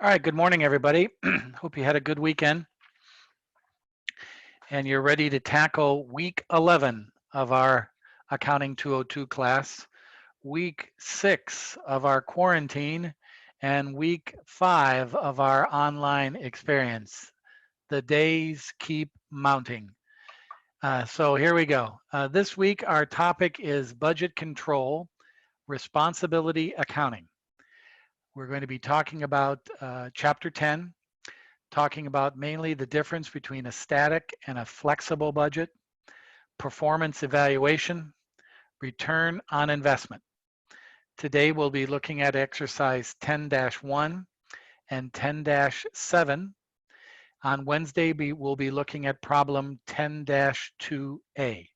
All right, good morning, everybody. Hope you had a good weekend and you're ready to tackle week 11 of our Accounting 202 class, week 6 of our quarantine, and week 5 of our online experience. The days keep mounting. So here we go. This week, our topic is budget control, responsibility accounting. We're going to be talking about chapter 10, talking about mainly the difference between a static and a flexible budget, performance evaluation, return on investment. Today we'll be looking at exercise 10-1 and 10-7. On Wednesday, we'll be looking at problem 10-2A.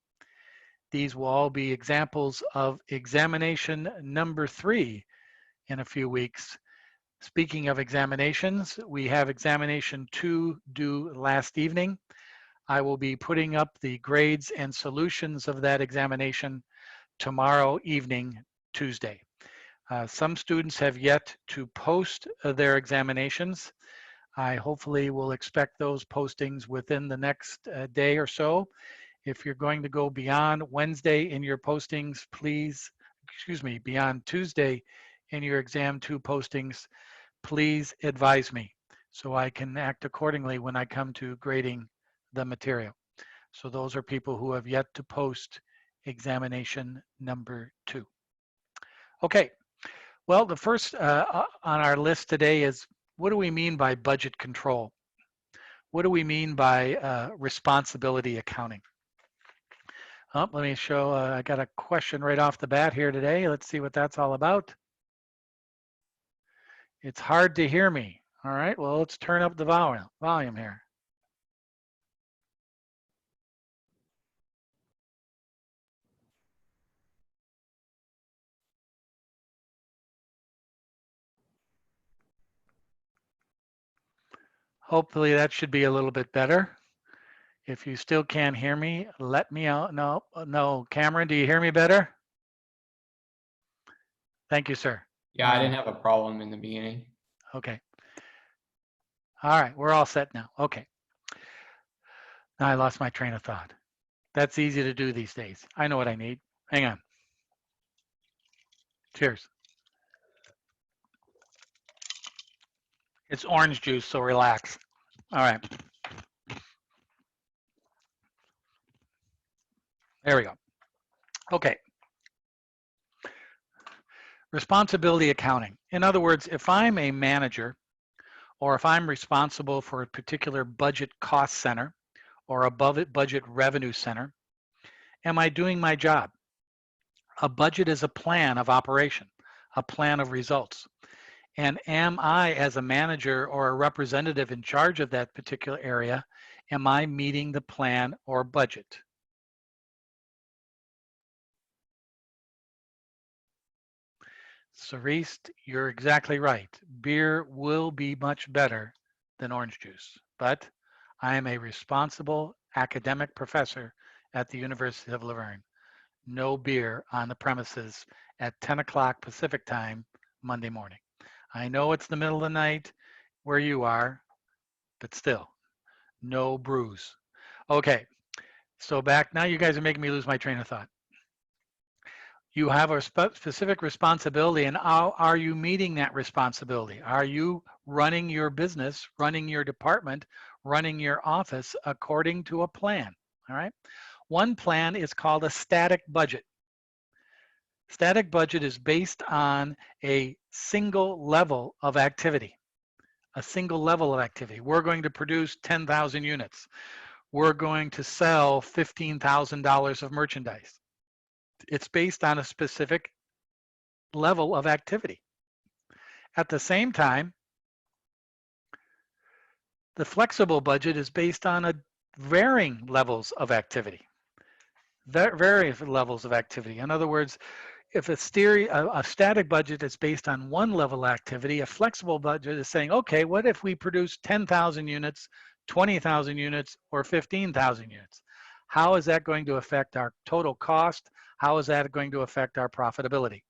These will all be examples of examination number 3 in a few weeks. Speaking of examinations, we have examination 2 due last evening. I will be putting up the grades and solutions of that examination tomorrow evening, Tuesday. Some students have yet to post their examinations. I hopefully will expect those postings within the next day or so. If you're going to go beyond Wednesday in your postings, please, beyond Tuesday in your exam 2 postings, please advise me so I can act accordingly when I come to grading the material. So those are people who have yet to post examination number 2. Okay, well, the first on our list today is, what do we mean by budget control? What do we mean by responsibility accounting? Let me show, I got a question right off the bat here today. Let's see what that's all about. It's hard to hear me. All right, well, let's turn up the volume here. Hopefully that should be a little bit better. If you still can't hear me, let me out. No, Cameron, do you hear me better? Thank you, sir. Yeah, I didn't have a problem in the beginning. Okay. All right, we're all set now. Okay. Now I lost my train of thought. That's easy to do these days. I know what I need. Hang on. Cheers. It's orange juice, so relax. All right. There we go. Okay. Responsibility accounting. In other words, if I'm a manager or if I'm responsible for a particular budget cost center or above it budget revenue center, am I doing my job? A budget is a plan of operation, a plan of results. And am I, as a manager or a representative in charge of that particular area, am I meeting the plan or budget? Cerise, you're exactly right. Beer will be much better than orange juice, but I am a responsible academic professor at the University of Laverne. No beer on the premises at 10 o'clock Pacific time, Monday morning. I know it's the middle of the night where you are, but still, no brews. Okay, so back, now you guys are making me lose my train of thought. You have a specific responsibility, and how are you meeting that responsibility? Are you running your business, running your department, running your office according to a plan? All right. One plan is called a static budget. Static budget is based on a single level of activity. A single level of activity. We're going to produce 10,000 units. We're going to sell $15,000 of merchandise. It's based on a specific level of activity. At the same time, the flexible budget is based on a varying levels of activity. Various levels of activity. In other words, if a static budget is based on one level of activity, a flexible budget is saying, okay, what if we produce 10,000 units, 20,000 units, or 15,000 units? How is that going to affect our total cost? How is that going to affect our profitability?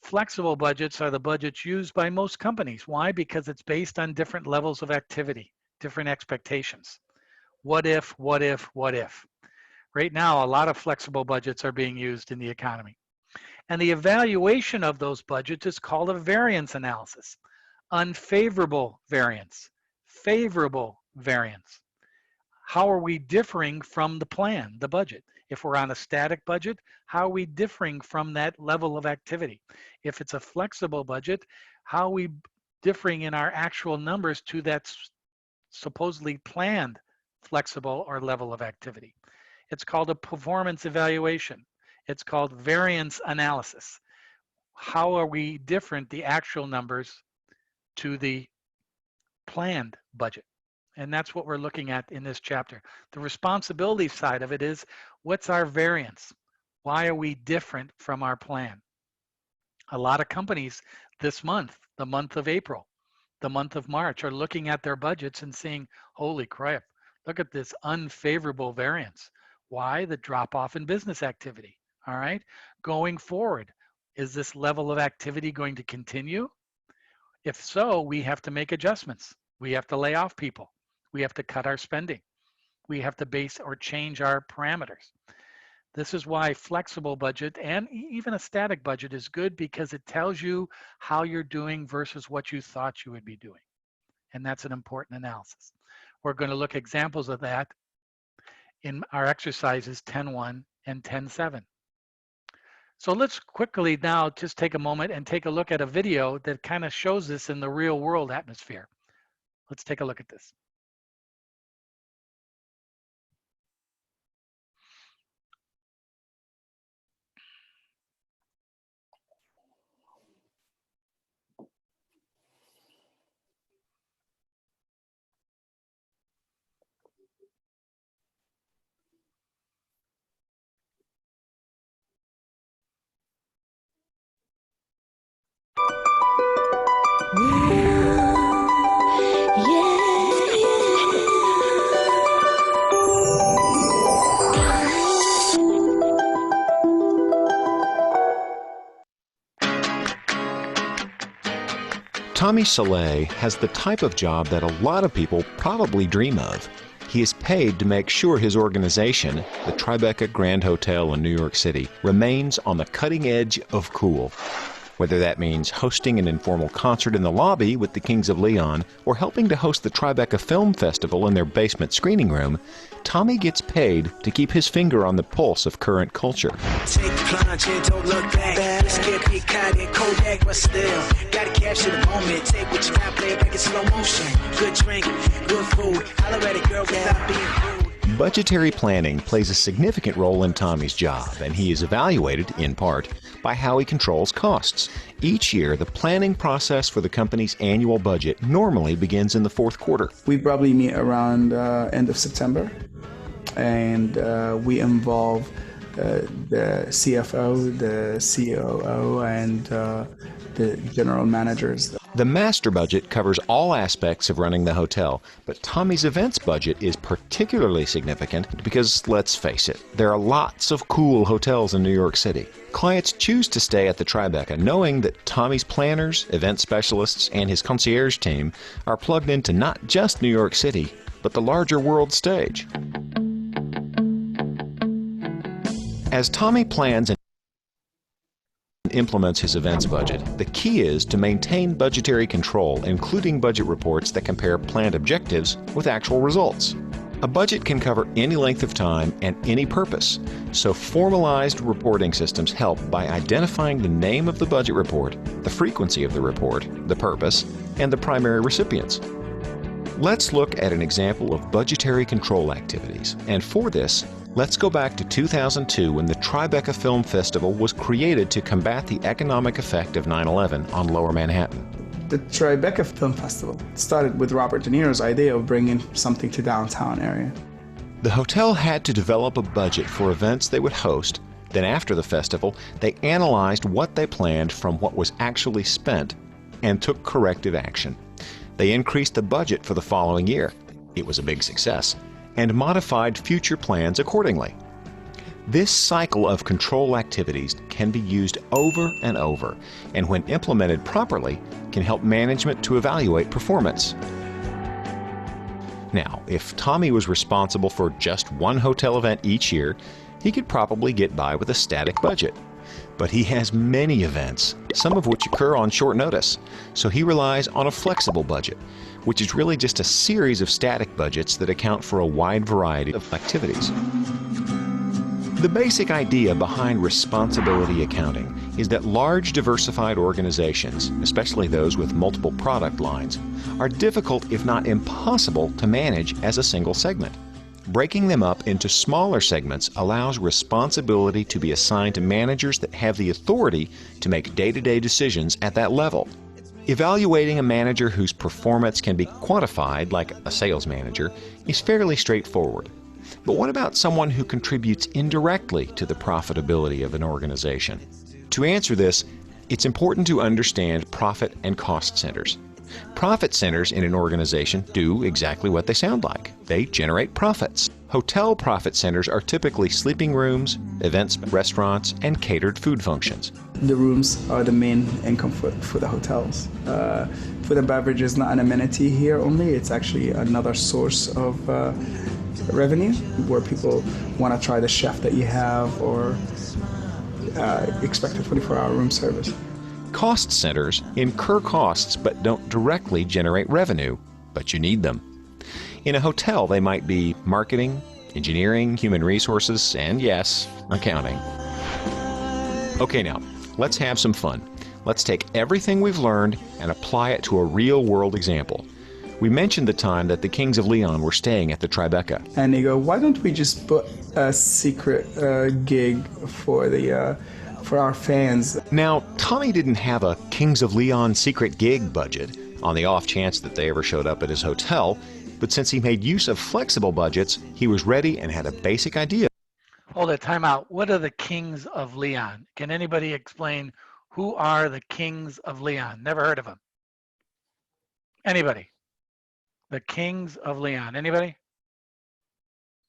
Flexible budgets are the budgets used by most companies. Why? Because it's based on different levels of activity, different expectations. What if, what if, what if? Right now, a lot of flexible budgets are being used in the economy. And the evaluation of those budgets is called a variance analysis. Unfavorable variance, favorable variance. How are we differing from the plan, the budget? If we're on a static budget, how are we differing from that level of activity? If it's a flexible budget, how are we differing in our actual numbers to that supposedly planned flexible or level of activity? It's called a performance evaluation. It's called variance analysis. How are we different, the actual numbers, to the planned budget? And that's what we're looking at in this chapter. The responsibility side of it is, what's our variance? Why are we different from our plan? A lot of companies this month, the month of April, the month of March, are looking at their budgets and saying, holy crap, look at this unfavorable variance. Why? The drop off in business activity. All right. Going forward, is this level of activity going to continue? If so, we have to make adjustments. We have to lay off people. We have to cut our spending. We have to base or change our parameters. This is why flexible budget and even a static budget is good, because it tells you how you're doing versus what you thought you would be doing. And that's an important analysis. We're going to look at examples of that in our exercises 10.1 and 10.7. So let's quickly now just take a moment and take a look at a video that kind of shows this in the real world atmosphere. Let's take a look at this. Tommy Soleil has the type of job that a lot of people probably dream of. He is paid to make sure his organization, the Tribeca Grand Hotel in New York City, remains on the cutting edge of cool. Whether that means hosting an informal concert in the lobby with the Kings of Leon or helping to host the Tribeca Film Festival in their basement screening room, Tommy gets paid to keep his finger on the pulse of current culture. Take the plunge and don't look back. Skip your caught in Kodak, but still gotta capture the moment. Take what you got, play it back in slow motion. Good drink, good food. Holler at a girl without being rude. Budgetary planning plays a significant role in Tommy's job, and he is evaluated, in part, by how he controls costs. Each year, the planning process for the company's annual budget normally begins in the fourth quarter. We probably meet around end of September, and we involve the CFO, the COO, and the general managers. The master budget covers all aspects of running the hotel, but Tommy's events budget is particularly significant because, let's face it, there are lots of cool hotels in New York City. Clients choose to stay at the Tribeca knowing that Tommy's planners, event specialists, and his concierge team are plugged into not just New York City, but the larger world stage. As Tommy plans and implements his events budget, the key is to maintain budgetary control, including budget reports that compare planned objectives with actual results. A budget can cover any length of time and any purpose, so formalized reporting systems help by identifying the name of the budget report, the frequency of the report, the purpose, and the primary recipients. Let's look at an example of budgetary control activities, and for this, let's go back to 2002 when the Tribeca Film Festival was created to combat the economic effect of 9/11 on Lower Manhattan. The Tribeca Film Festival started with Robert De Niro's idea of bringing something to downtown area. The hotel had to develop a budget for events they would host. Then after the festival, they analyzed what they planned from what was actually spent and took corrective action. They increased the budget for the following year. It was a big success, and modified future plans accordingly. This cycle of control activities can be used over and over, and when implemented properly, can help management to evaluate performance. Now, if Tommy was responsible for just one hotel event each year, he could probably get by with a static budget. But he has many events, some of which occur on short notice, so he relies on a flexible budget, which is really just a series of static budgets that account for a wide variety of activities. The basic idea behind responsibility accounting is that large diversified organizations, especially those with multiple product lines, are difficult if not impossible to manage as a single segment. Breaking them up into smaller segments allows responsibility to be assigned to managers that have the authority to make day-to-day decisions at that level. Evaluating a manager whose performance can be quantified, like a sales manager, is fairly straightforward. But what about someone who contributes indirectly to the profitability of an organization? To answer this, it's important to understand profit and cost centers. Profit centers in an organization do exactly what they sound like. They generate profits. Hotel profit centers are typically sleeping rooms, events, restaurants, and catered food functions. The rooms are the main income for the hotels. Food and beverage is not an amenity here only, it's actually another source of revenue where people want to try the chef that you have or expect a 24-hour room service. Cost centers incur costs but don't directly generate revenue, but you need them. In a hotel, they might be marketing, engineering, human resources, and yes, accounting. Okay, now, let's have some fun. Let's take everything we've learned and apply it to a real-world example. We mentioned the time that the Kings of Leon were staying at the Tribeca. And they go, why don't we just put a secret gig for our fans? Now, Tommy didn't have a Kings of Leon secret gig budget on the off chance that they ever showed up at his hotel, but since he made use of flexible budgets, he was ready and had a basic idea. Hold it, time out. What are the Kings of Leon? Can anybody explain who are the Kings of Leon? Never heard of them. Anybody? The Kings of Leon. Anybody?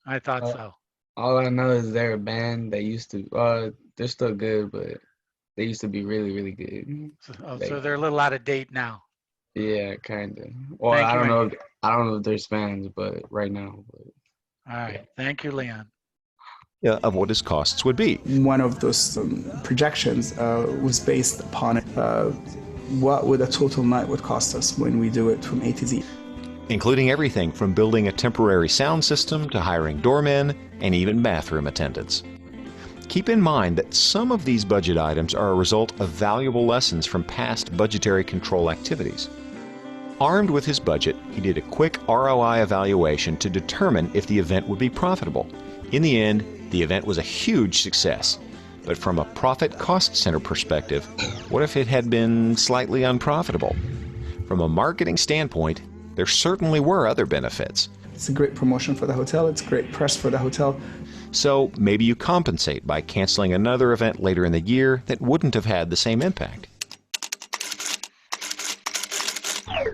I thought so. All I know is they're a band. They used to, they're still good, but they used to be really, really good. So they're a little out of date now. Yeah, kind of. Well, Thank I you, don't know. Randy. I don't know if there's fans, but right now. But, All right. Thank you, Leon. Of what his costs would be. One of those projections was based upon what would a total night would cost us when we do it from A to Z. Including everything from building a temporary sound system to hiring doormen and even bathroom attendants. Keep in mind that some of these budget items are a result of valuable lessons from past budgetary control activities. Armed with his budget, he did a quick ROI evaluation to determine if the event would be profitable. In the end, the event was a huge success. But from a profit cost center perspective, what if it had been slightly unprofitable? From a marketing standpoint, there certainly were other benefits. It's a great promotion for the hotel, it's great press for the hotel. So maybe you compensate by canceling another event later in the year that wouldn't have had the same impact.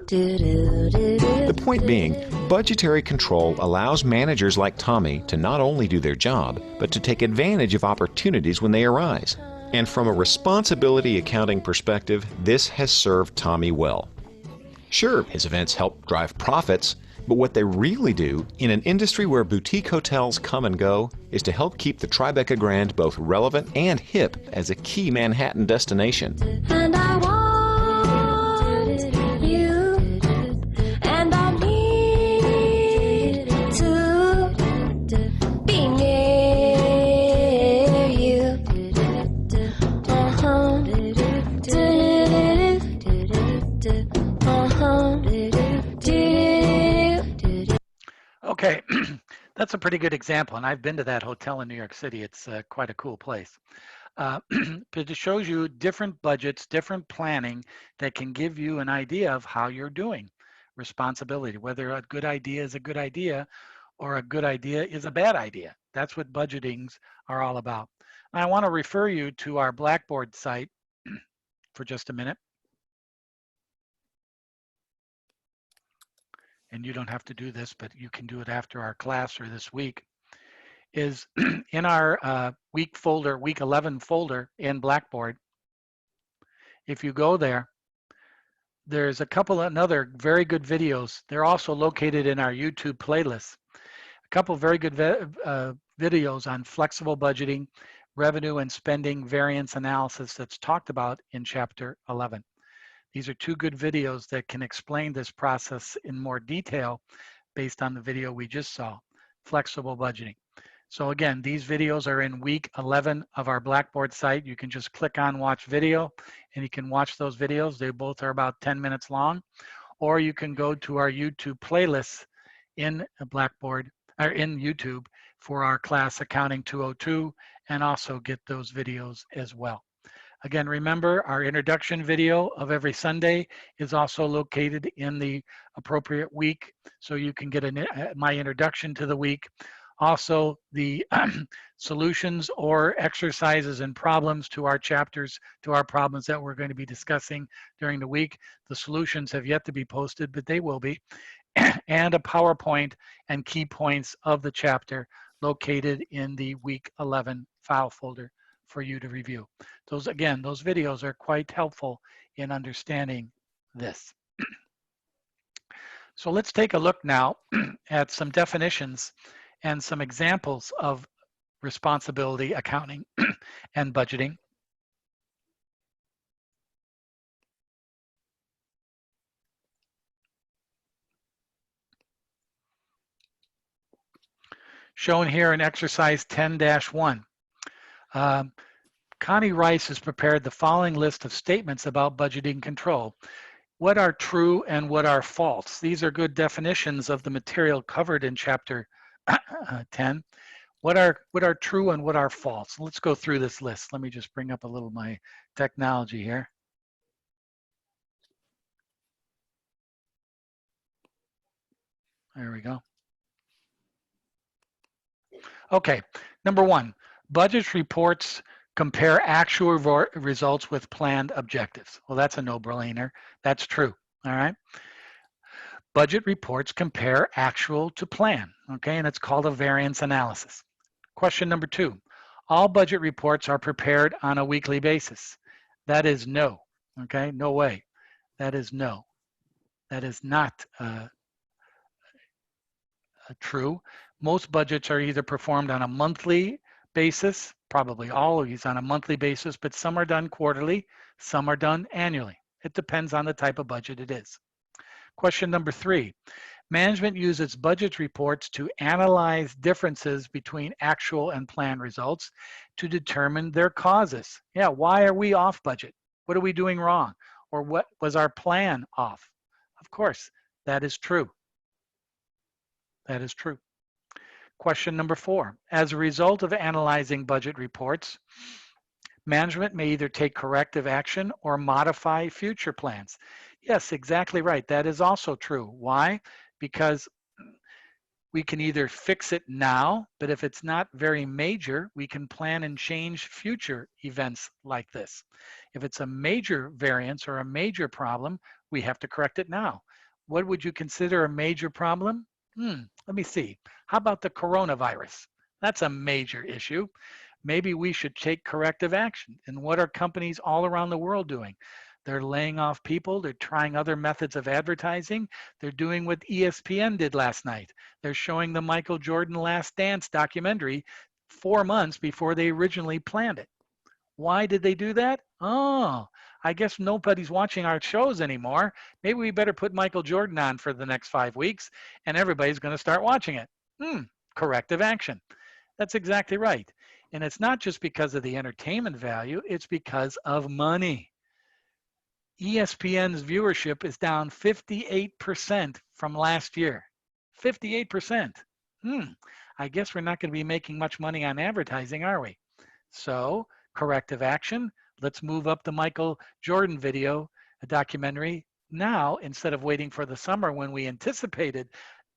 The point being, budgetary control allows managers like Tommy to not only do their job, but to take advantage of opportunities when they arise. And from a responsibility accounting perspective, this has served Tommy well. Sure, his events help drive profits, but what they really do, in an industry where boutique hotels come and go, is to help keep the Tribeca Grand both relevant and hip as a key Manhattan destination. And I want you, and I need to be near you. Okay, that's a pretty good example, and I've been to that hotel in New York City. It's quite a cool place. But it shows you different budgets, different planning that can give you an idea of how you're doing. Responsibility, whether a good idea is a good idea or a good idea is a bad idea. That's what budgetings are all about. And I want to refer you to our Blackboard site for just a minute. And you don't have to do this, but you can do it after our class or this week. is in our week folder, week 11 folder in Blackboard. If you go there, there's a couple of other very good videos. They're also located in our YouTube playlist. A couple of very good videos on flexible budgeting, revenue and spending variance analysis that's talked about in chapter 11. These are two good videos that can explain this process in more detail based on the video we just saw, flexible budgeting. So again, these videos are in week 11 of our Blackboard site. You can just click on watch video and you can watch those videos. They both are about 10 minutes long, or you can go to our YouTube playlist in Blackboard or in YouTube for our class Accounting 202 and also get those videos as well. Again, remember our introduction video of every Sunday is also located in the appropriate week, so you can get my introduction to the week. Also, the solutions or exercises and problems to our chapters, to our problems that we're going to be discussing during the week. The solutions have yet to be posted, but they will be. And a PowerPoint and key points of the chapter located in the week 11 file folder for you to review. Those, again, those videos are quite helpful in understanding this. So let's take a look now at some definitions and some examples of responsibility accounting and budgeting. Shown here in exercise 10-1. Connie Rice has prepared the following list of statements about budgeting control. What are true and what are false? These are good definitions of the material covered in chapter 10. What are true and what are false? Let's go through this list. Let me just bring up a little my technology here. There we go. Okay, number one, budget reports compare actual results with planned objectives. Well, that's a no-brainer. That's true, all right? Budget reports compare actual to plan, okay? And it's called a variance analysis. Question number two, all budget reports are prepared on a weekly basis. That is no, okay? No way. That is no. That is not true. Most budgets are either performed on a monthly basis, probably all of these on a monthly basis, but some are done quarterly, some are done annually. It depends on the type of budget it is. Question number three, management uses budget reports to analyze differences between actual and planned results to determine their causes. Yeah, why are we off budget? What are we doing wrong? Or what was our plan off? Of course, that is true. That is true. Question number four, as a result of analyzing budget reports, management may either take corrective action or modify future plans. Yes, exactly right. That is also true. Why? Because we can either fix it now, but if it's not very major, we can plan and change future events like this. If it's a major variance or a major problem, we have to correct it now. What would you consider a major problem? Let me see. How about the coronavirus? That's a major issue. Maybe we should take corrective action. And what are companies all around the world doing? They're laying off people. They're trying other methods of advertising. They're doing what ESPN did last night. They're showing the Michael Jordan Last Dance documentary 4 months before they originally planned it. Why did they do that? Oh, I guess nobody's watching our shows anymore. Maybe we better put Michael Jordan on for the next 5 weeks and everybody's going to start watching it. Corrective action. That's exactly right. And it's not just because of the entertainment value, it's because of money. ESPN's viewership is down 58% from last year. 58%. I guess we're not going to be making much money on advertising, are we? So, corrective action. Let's move up the Michael Jordan video, a documentary now, instead of waiting for the summer when we anticipated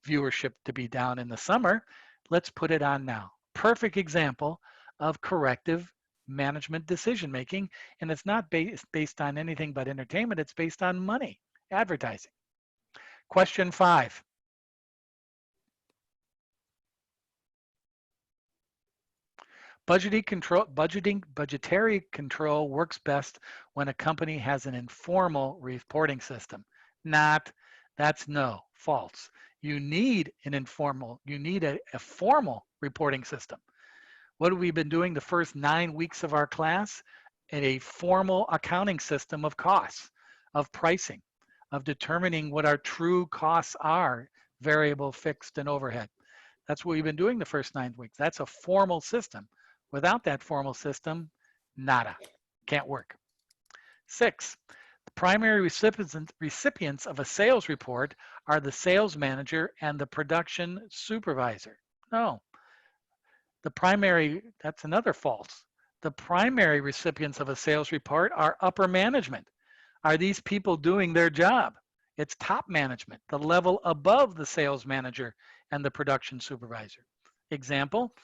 viewership to be down in the summer. Let's put it on now. Perfect example of corrective management decision making, and it's not based on anything but entertainment. It's based on money, advertising. Question 5. Budgetary control works best when a company has an informal reporting system. That's false. You need a formal reporting system. What have we been doing the first 9 weeks of our class? A formal accounting system of costs, of pricing, of determining what our true costs are, variable, fixed, and overhead. That's what we've been doing the first 9 weeks. That's a formal system. Without that formal system, nada, can't work. 6, the primary recipients of a sales report are the sales manager and the production supervisor. No, that's another false. The primary recipients of a sales report are upper management. Are these people doing their job? It's top management, the level above the sales manager and the production supervisor. Example,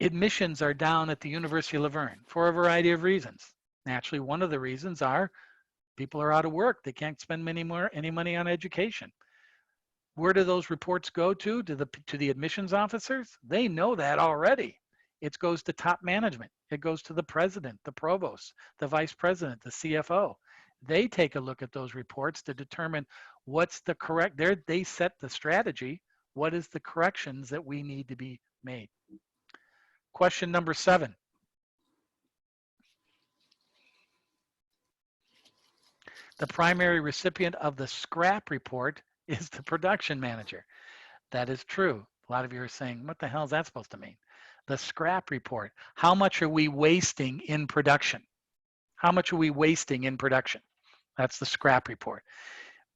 admissions are down at the University of Laverne for a variety of reasons. Naturally, one of the reasons are people are out of work. They can't spend any money on education. Where do those reports go to? To the admissions officers? They know that already. It goes to top management. It goes to the president, the provost, the vice president, the CFO. They take a look at those reports to determine what's the correct, they set the strategy. What is the corrections that we need to be made? Question number 7. The primary recipient of the scrap report is the production manager. That is true. A lot of you are saying, what the hell is that supposed to mean? The scrap report. How much are we wasting in production? How much are we wasting in production? That's the scrap report.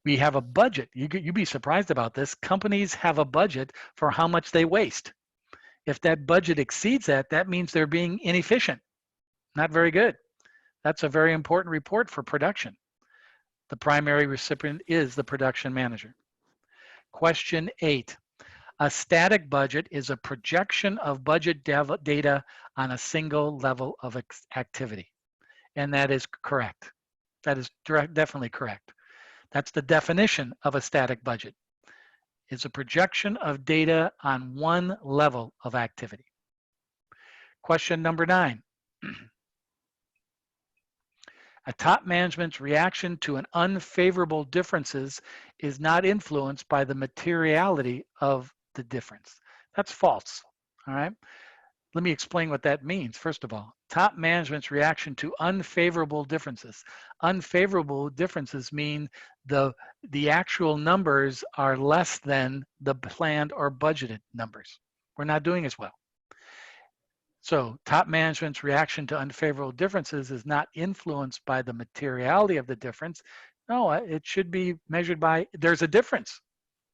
We have a budget. You'd be surprised about this. Companies have a budget for how much they waste. If that budget exceeds that, that means they're being inefficient. Not very good. That's a very important report for production. The primary recipient is the production manager. Question 8. A static budget is a projection of budget data on a single level of activity. And that is correct. That is definitely correct. That's the definition of a static budget. It's a projection of data on one level of activity. Question number 9. A top management's reaction to an unfavorable differences is not influenced by the materiality of the difference. That's false, all right? Let me explain what that means. First of all, top management's reaction to unfavorable differences. Unfavorable differences mean the actual numbers are less than the planned or budgeted numbers. We're not doing as well. So top management's reaction to unfavorable differences is not influenced by the materiality of the difference. No, it should be measured by, there's a difference,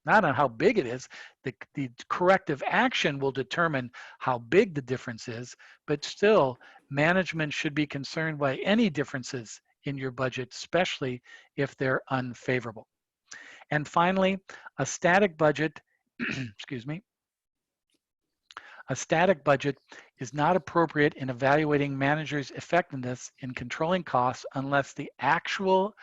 not on how big it is. The corrective action will determine how big the difference is, but still management should be concerned by any differences in your budget, especially if they're unfavorable. And finally, a static budget, excuse me, a static budget is not appropriate in evaluating managers' effectiveness in controlling costs unless the actual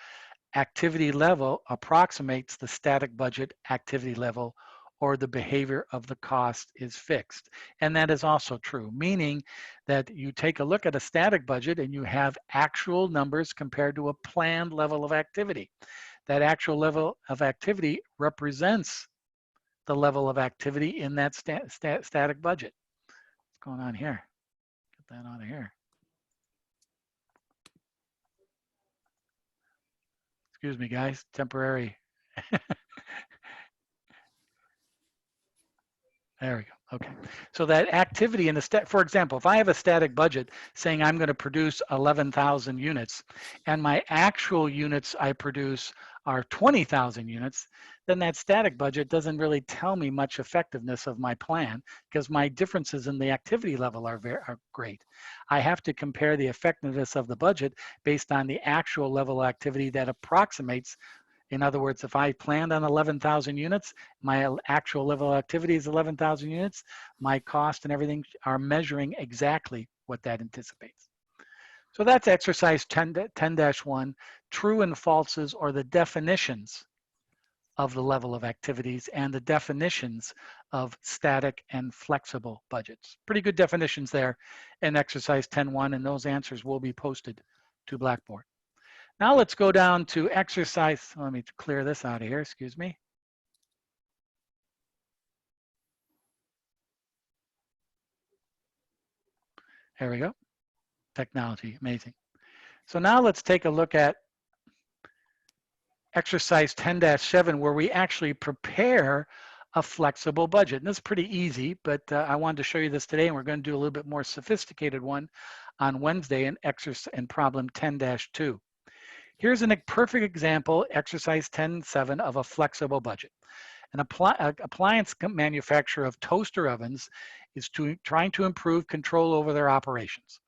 activity level approximates the static budget activity level or the behavior of the cost is fixed. And that is also true, meaning that you take a look at a static budget and you have actual numbers compared to a planned level of activity. That actual level of activity represents the level of activity in that static budget. What's going on here? Get that out of here. Excuse me, guys, temporary. There we go. Okay. So that activity in the for example, if I have a static budget saying I'm going to produce 11,000 units and my actual units I produce are 20,000 units, then that static budget doesn't really tell me much effectiveness of my plan because my differences in the activity level are great. I have to compare the effectiveness of the budget based on the actual level of activity that approximates. In other words, if I planned on 11,000 units, my actual level of activity is 11,000 units, my cost and everything are measuring exactly what that anticipates. So that's exercise 10-1, true and falses, or the definitions of the level of activities and the definitions of static and flexible budgets. Pretty good definitions there in exercise 10.1, and those answers will be posted to Blackboard. Now let's go down to exercise, let me clear this out of here, excuse me. There we go. Technology, amazing. So now let's take a look at exercise 10-7, where we actually prepare a flexible budget. And this is pretty easy, but I wanted to show you this today, and we're going to do a little bit more sophisticated one on Wednesday in exercise and problem 10-2. Here's a perfect example, exercise 10-7, of a flexible budget. An appliance manufacturer of toaster ovens is trying to improve control over their operations.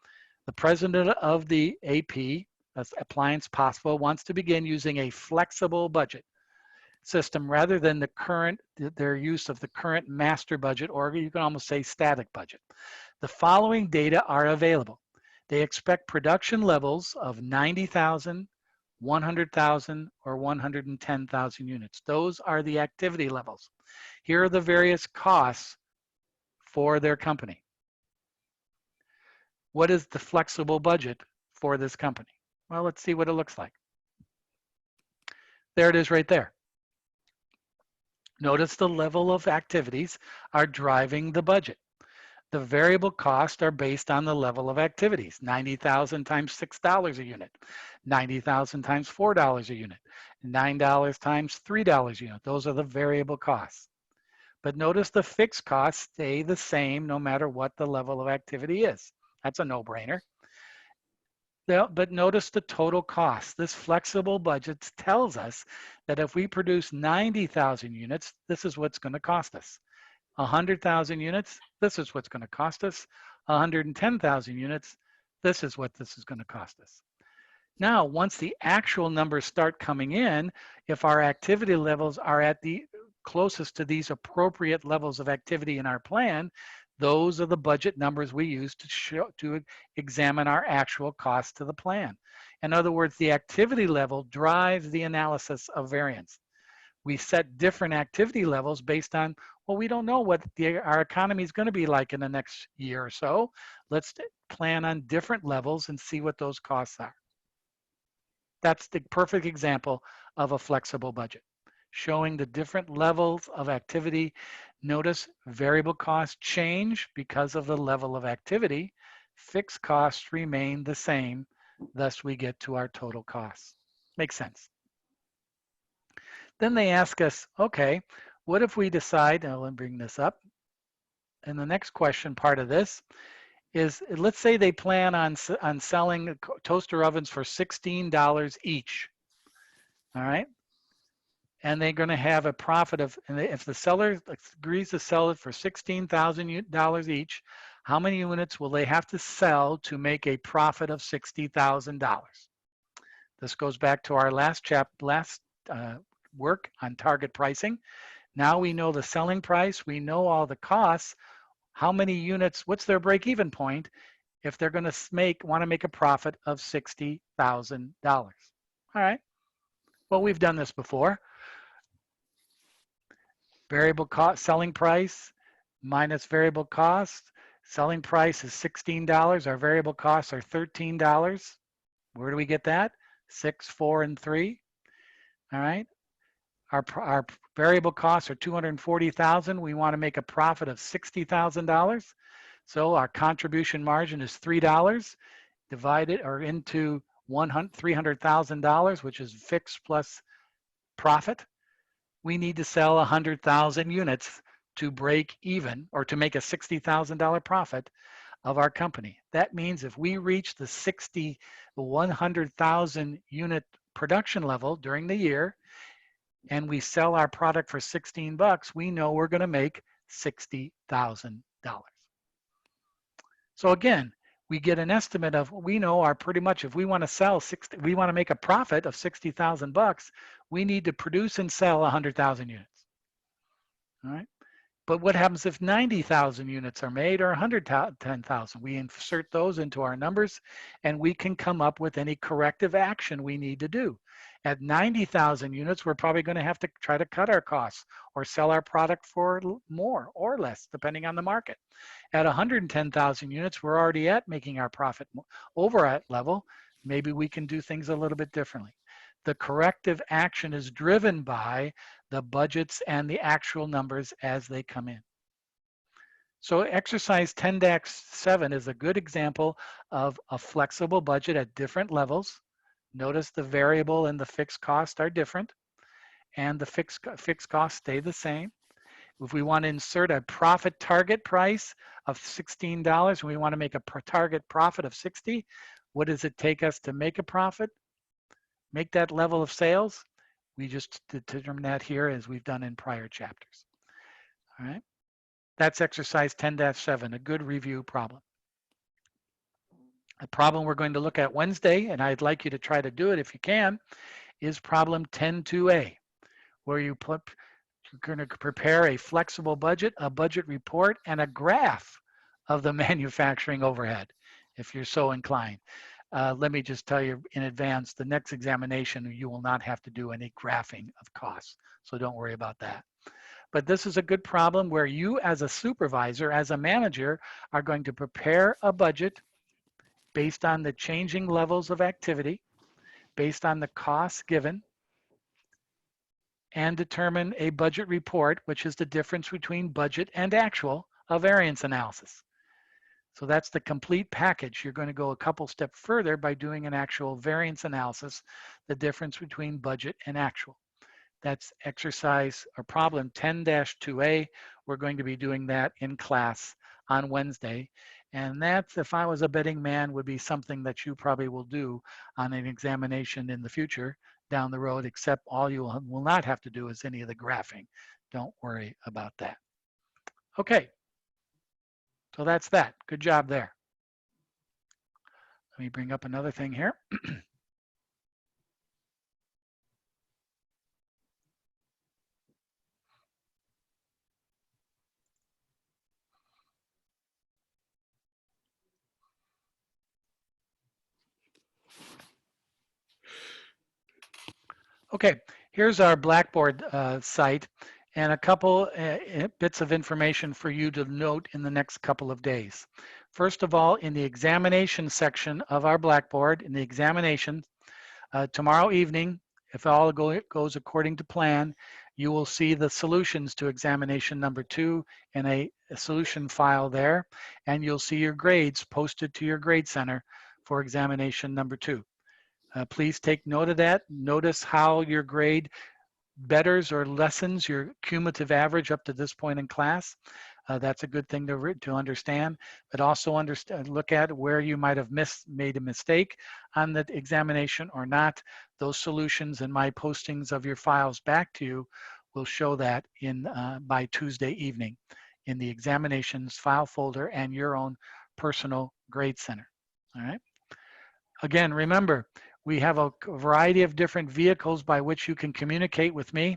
The president of the AP, that's Appliance Possible, wants to begin using a flexible budget system rather than their use of the current master budget, or you can almost say static budget. The following data are available. They expect production levels of 90,000, 100,000, or 110,000 units. Those are the activity levels. Here are the various costs for their company. What is the flexible budget for this company? Well, let's see what it looks like. There it is right there. Notice the level of activities are driving the budget. The variable costs are based on the level of activities. 90,000 times $6 a unit, 90,000 times $4 a unit, $9 times $3 a unit. Those are the variable costs. But notice the fixed costs stay the same no matter what the level of activity is. That's a no-brainer. But notice the total cost. This flexible budget tells us that if we produce 90,000 units, this is what's going to cost us. 100,000 units, this is what's going to cost us. 110,000 units, this is what this is going to cost us. Now, once the actual numbers start coming in, if our activity levels are at the closest to these appropriate levels of activity in our plan, those are the budget numbers we use to examine our actual cost to the plan. In other words, the activity level drives the analysis of variance. We set different activity levels based on, well, we don't know what our economy is going to be like in the next year or so. Let's plan on different levels and see what those costs are. That's the perfect example of a flexible budget, showing the different levels of activity. Notice variable costs change because of the level of activity. Fixed costs remain the same. Thus, we get to our total costs. Makes sense. Then they ask us, okay, what if we decide, let me bring this up. And the next question part of this is, let's say they plan on selling toaster ovens for $16 each, all right? And they're going to have a profit of, and if the seller agrees to sell it for $16,000 each, how many units will they have to sell to make a profit of $60,000? This goes back to our last work on target pricing. Now we know the selling price, we know all the costs, how many units, what's their break-even point if they're going to want to make a profit of $60,000. All right, well, we've done this before. Variable cost, selling price minus variable cost. Selling price is $16. Our variable costs are $13. Where do we get that? 6, 4, and 3. All right. Our variable costs are $240,000. We want to make a profit of $60,000. So our contribution margin is $3 divided or into $300,000, which is fixed plus profit. We need to sell 100,000 units to break even or to make a $60,000 profit of our company. That means if we reach the 100,000 unit production level during the year and we sell our product for $16, we know we're going to make $60,000. So again, we get an estimate of, we know our pretty much, if we want to we want to make a profit of $60,000, we need to produce and sell 100,000 units. All right. But what happens if 90,000 units are made or 110,000? We insert those into our numbers and we can come up with any corrective action we need to do. At 90,000 units, we're probably going to have to try to cut our costs or sell our product for more or less, depending on the market. At 110,000 units, we're already at making our profit over at level. Maybe we can do things a little bit differently. The corrective action is driven by the budgets and the actual numbers as they come in. So exercise 10-7 is a good example of a flexible budget at different levels. Notice the variable and the fixed cost are different, and the fixed costs stay the same. If we want to insert a profit target price of $16 and we want to make a target profit of 60, what does it take us to make a profit? Make that level of sales? We just determine that here as we've done in prior chapters. All right. That's exercise 10-7, a good review problem. A problem we're going to look at Wednesday, and I'd like you to try to do it if you can, is problem 10-2A, where you're going to prepare a flexible budget, a budget report, and a graph of the manufacturing overhead, if you're so inclined. Let me just tell you in advance, the next examination, you will not have to do any graphing of costs, so don't worry about that. But this is a good problem where you as a supervisor, as a manager, are going to prepare a budget based on the changing levels of activity, based on the costs given, and determine a budget report, which is the difference between budget and actual, a variance analysis. So that's the complete package. You're going to go a couple steps further by doing an actual variance analysis, the difference between budget and actual. That's exercise or problem 10-2A. We're going to be doing that in class on Wednesday. And that's, if I was a betting man, would be something that you probably will do on an examination in the future down the road, except all you will not have to do is any of the graphing. Don't worry about that. Okay. So that's that. Good job there. Let me bring up another thing here. Okay, here's our Blackboard site and a couple bits of information for you to note in the next couple of days. First of all, in the examination section of our Blackboard, in the examination, tomorrow evening, if all goes according to plan, you will see the solutions to examination number 2 in a solution file there, and you'll see your grades posted to your grade center for examination number 2. Please take note of that. Notice how your grade betters or lessens your cumulative average up to this point in class. That's a good thing to understand, but also look at where you might have made a mistake on the examination or not. Those solutions and my postings of your files back to you will show that by Tuesday evening in the examinations file folder and your own personal grade center. All right. Again, remember, we have a variety of different vehicles by which you can communicate with me.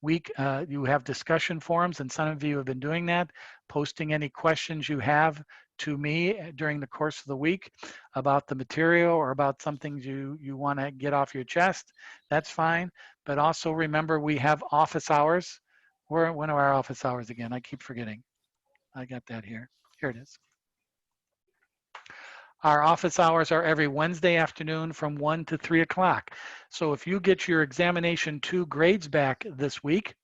You have discussion forums, and some of you have been doing that, posting any questions you have to me during the course of the week about the material or about something you want to get off your chest. That's fine. But also remember, we have office hours. When are our office hours again? I keep forgetting. I got that here. Here it is. Our office hours are every Wednesday afternoon from 1 to 3 o'clock. So if you get your examination 2 grades back this week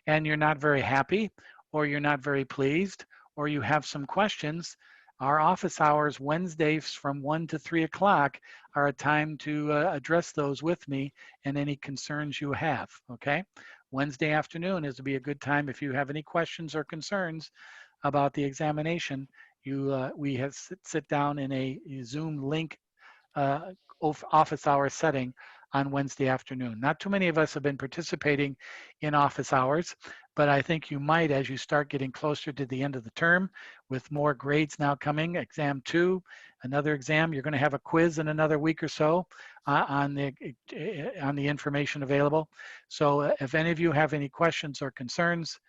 and you're not very happy, or you're not very pleased, or you have some questions, our office hours Wednesdays from 1 to 3 o'clock are a time to address those with me and any concerns you have, okay? Wednesday afternoon is to be a good time if you have any questions or concerns about the examination. We have sit down in a Zoom link office hour setting on Wednesday afternoon. Not too many of us have been participating in office hours, but I think you might as you start getting closer to the end of the term with more grades now coming, exam 2, another exam. You're going to have a quiz in another week or so on the information available. So if any of you have any questions or concerns,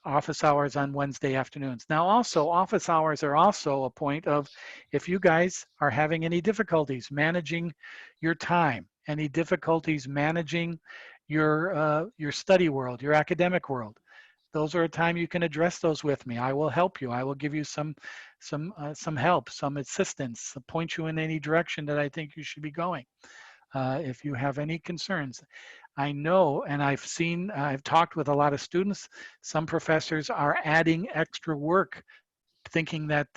office hours on Wednesday afternoons. Now also, office hours are also a point of if you guys are having any difficulties managing your time, any difficulties managing your study world, your academic world, those are a time you can address those with me. I will help you. I will give you some help, some assistance, point you in any direction that I think you should be going. If you have any concerns, I know, and I've talked with a lot of students, some professors are adding extra work thinking that,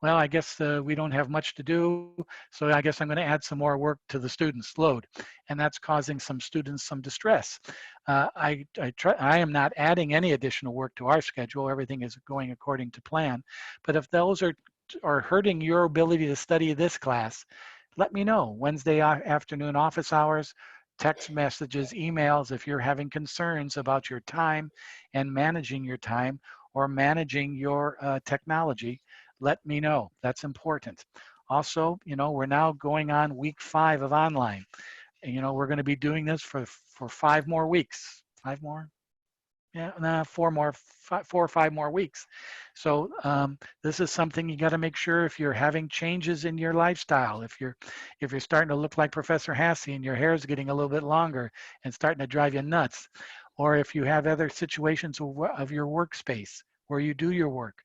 well, I guess we don't have much to do, so I guess I'm going to add some more work to the students' load. And that's causing some students some distress. I am not adding any additional work to our schedule. Everything is going according to plan. But if those are hurting your ability to study this class, let me know. Wednesday afternoon office hours, text messages, emails, if you're having concerns about your time and managing your time, or managing your technology, let me know. That's important. Also, we're now going on week 5 of online. And, we're going to be doing this for 5 more weeks. 5 more? Yeah, no, 4 or 5 more weeks. So this is something you got to make sure if you're having changes in your lifestyle, if you're starting to look like Professor Hassey and your hair is getting a little bit longer and starting to drive you nuts, or if you have other situations of your workspace where you do your work,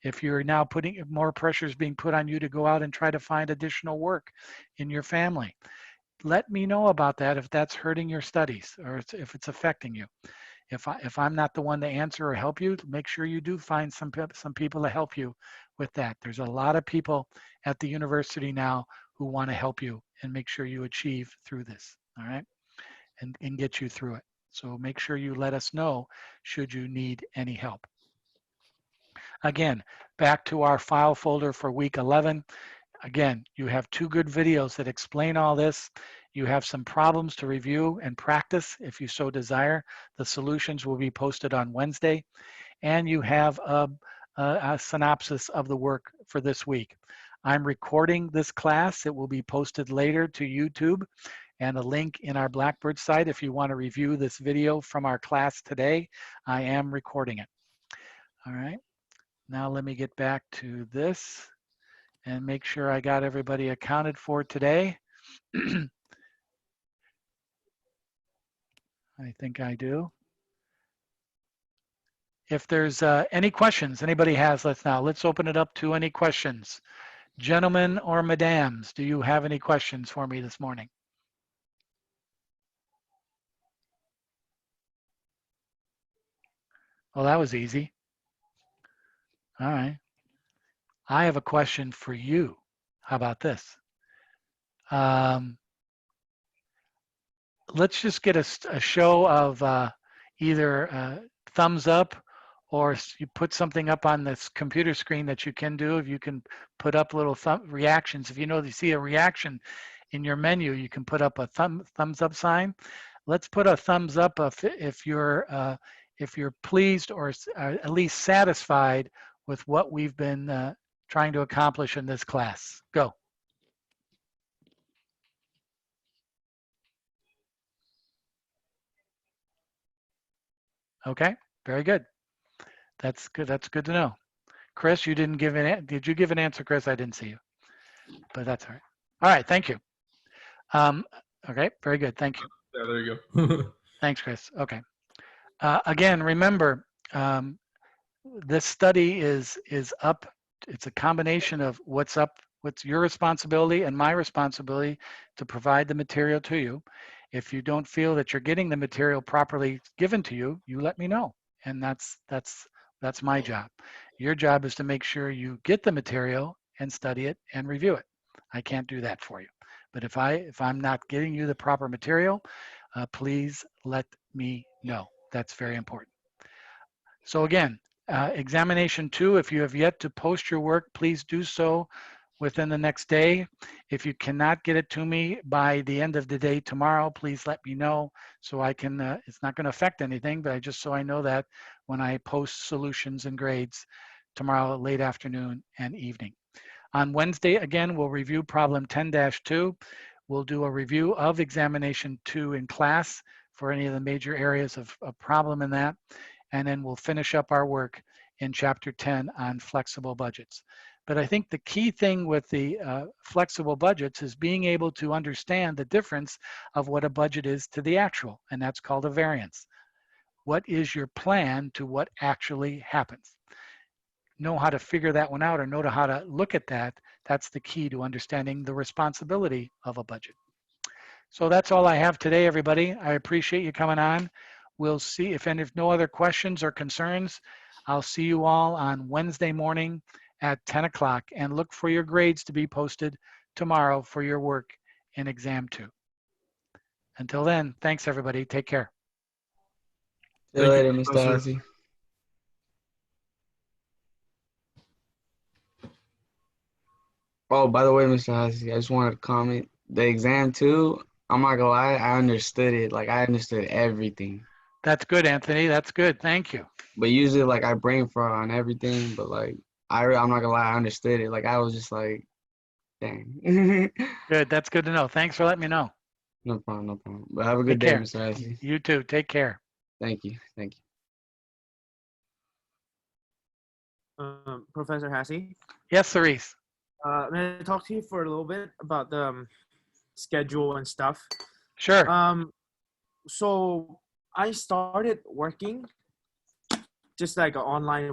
if you're now putting more pressures being put on you to go out and try to find additional work in your family, let me know about that if that's hurting your studies or if it's affecting you. If I'm not the one to answer or help you, make sure you do find some people to help you with that. There's a lot of people at the university now who want to help you and make sure you achieve through this, all right, and get you through it. So make sure you let us know should you need any help. Again, back to our file folder for week 11. Again, you have 2 good videos that explain all this. You have some problems to review and practice if you so desire. The solutions will be posted on Wednesday. And you have a synopsis of the work for this week. I'm recording this class. It will be posted later to YouTube, and a link in our Blackboard site if you want to review this video from our class today. I am recording it. All right. Now let me get back to this and make sure I got everybody accounted for today. I think I do. If there's any questions anybody has, let's open it up to any questions. Gentlemen or madams, do you have any questions for me this morning? Well, that was easy. All right. I have a question for you. How about this? Let's just get a show of either thumbs up, or you put something up on this computer screen that you can do. If you can put up little reactions. If you see a reaction in your menu, you can put up a thumbs up sign. Let's put a thumbs up if you're pleased or at least satisfied with what we've been trying to accomplish in this class. Go. Okay, very good. That's good. That's good to know. Chris, you didn't give did you give an answer, Chris? I didn't see you, but that's all right. All right, thank you. Okay, very good. Thank you. Yeah, there you go. Thanks, Chris. Okay. Again, remember, this study is up. It's a combination of what's your responsibility and my responsibility to provide the material to you. If you don't feel that you're getting the material properly given to you, you let me know. And that's my job. Your job is to make sure you get the material and study it and review it. I can't do that for you. But if I'm not getting you the proper material, please let me know. That's very important. So again, examination 2, if you have yet to post your work, please do so within the next day. If you cannot get it to me by the end of the day tomorrow, please let me know so I can, it's not going to affect anything, but just so I know that when I post solutions and grades tomorrow late afternoon and evening. On Wednesday, again, we'll review problem 10-2. We'll do a review of examination 2 in class for any of the major areas of problem in that. and then we'll finish up our work in Chapter 10 on flexible budgets. But I think the key thing with the flexible budgets is being able to understand the difference of what a budget is to the actual, and that's called a variance. What is your plan to what actually happens? Know how to figure that one out or know how to look at that. That's the key to understanding the responsibility of a budget. So that's all I have today, everybody. I appreciate you coming on. We'll see if no other questions or concerns, I'll see you all on Wednesday morning at 10 o'clock, and look for your grades to be posted tomorrow for your work in exam 2. Until then, thanks everybody. Take care. See you later, Mr. Ozzie. Oh, by the way, Mr. Ozzie, I just wanted to comment. The exam 2, I'm not gonna lie, I understood it. Like, I understood everything. That's good, Anthony. That's good. Thank you. But usually, like, I brain fart on everything, but like, I'm not gonna lie, I understood it. Like, I was just like, dang. Good. That's good to know. Thanks for letting me know. No problem, no problem. But have a good Take day, care. Mr. Ozzie. You too. Take care. Thank you, thank you. Professor Hassey, Yes, Cerise. may I talk to you for a little bit about the schedule and stuff? Sure. So I started working just like an online